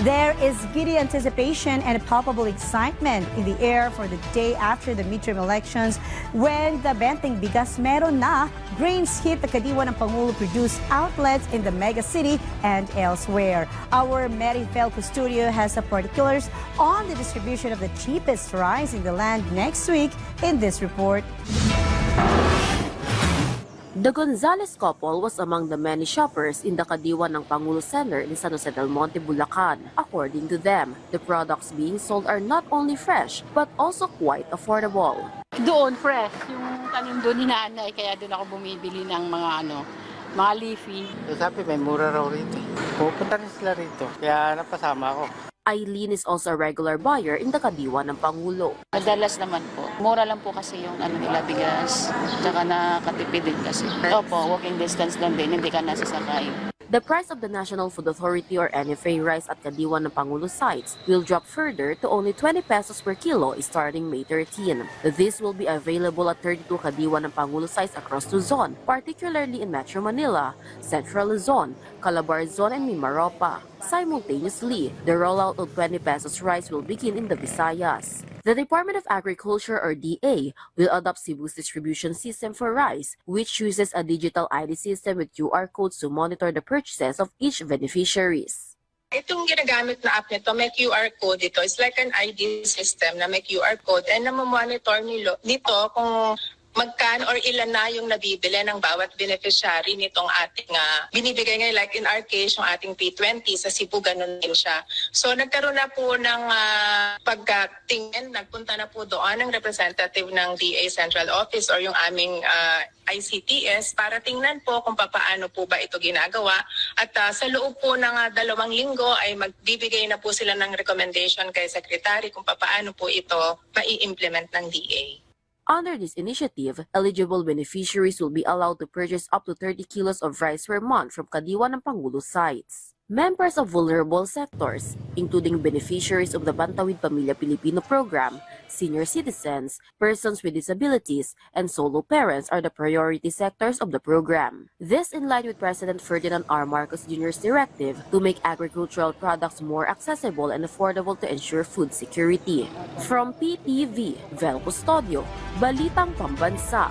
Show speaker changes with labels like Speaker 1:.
Speaker 1: There is giddy anticipation and palpable excitement in the air for the day after the midterm elections when the Benteng Bigas Meron Na grains hit the Kadiwa ng Pangulo produced outlets in the mega city and elsewhere. Our Mary Fel Custodio has the particulars on the distribution of the cheapest rice in the land next week in this report.
Speaker 2: The Gonzales couple was among the many shoppers in the Kadiwa ng Pangulo Center in San Jose del Monte, Bulacan. According to them, the products being sold are not only fresh but also quite affordable.
Speaker 3: Doon fresh, yung tanim doon ni nanay, kaya doon ako bumibili ng mga leafy.
Speaker 4: Sabi may mura raw rito. Pupunta rin sila rito, kaya napasama ako.
Speaker 2: Eileen is also a regular buyer in the Kadiwa ng Pangulo.
Speaker 3: Madalas naman po. Mura lang po kasi yung nila bigas. Tsaka nakatipid din kasi. Opo, walking distance lang din, hindi ka nasasakay.
Speaker 2: The price of the National Food Authority or NFA rice at Kadiwa ng Pangulo sites will drop further to only 20 pesos per kilo starting May 13. This will be available at 32 Kadiwa ng Pangulo sites across Luzon, particularly in Metro Manila, Central Luzon, Calabar Zone, and Mimaropa. Simultaneously, the rollout of 20 pesos rice will begin in the Visayas. The Department of Agriculture or DA will adopt Cebu's distribution system for rice, which uses a digital ID system with QR codes to monitor the purchases of each beneficiaries.
Speaker 5: Itong ginagamit na app nito, may QR code ito. It's like an ID system na may QR code and namamonitor nito kung magkano or ilan na yung nabibili ng bawat beneficiary nitong ating binibigay ngayon. Like in our case, yung ating P20 sa Cebu, ganun din siya. So nagkaroon na po ng pagkatingin, nagpunta na po doon ang representative ng DA Central Office or yung aming ICTS para tingnan po kung paano po ba ito ginagawa. At sa loob po ng 2 linggo ay magbibigay na po sila ng recommendation kay Secretary kung paano po ito mai-implement ng DA.
Speaker 2: Under this initiative, eligible beneficiaries will be allowed to purchase up to 30 kilos of rice per month from Kadiwa ng Pangulo sites. Members of vulnerable sectors, including beneficiaries of the Bantawid Pamilya Pilipino program, senior citizens, persons with disabilities, and solo parents are the priority sectors of the program. This in line with President Ferdinand R. Marcos Jr.'s directive to make agricultural products more accessible and affordable to ensure food security. From PTV, Vel Custodio, Balitang Pambansa.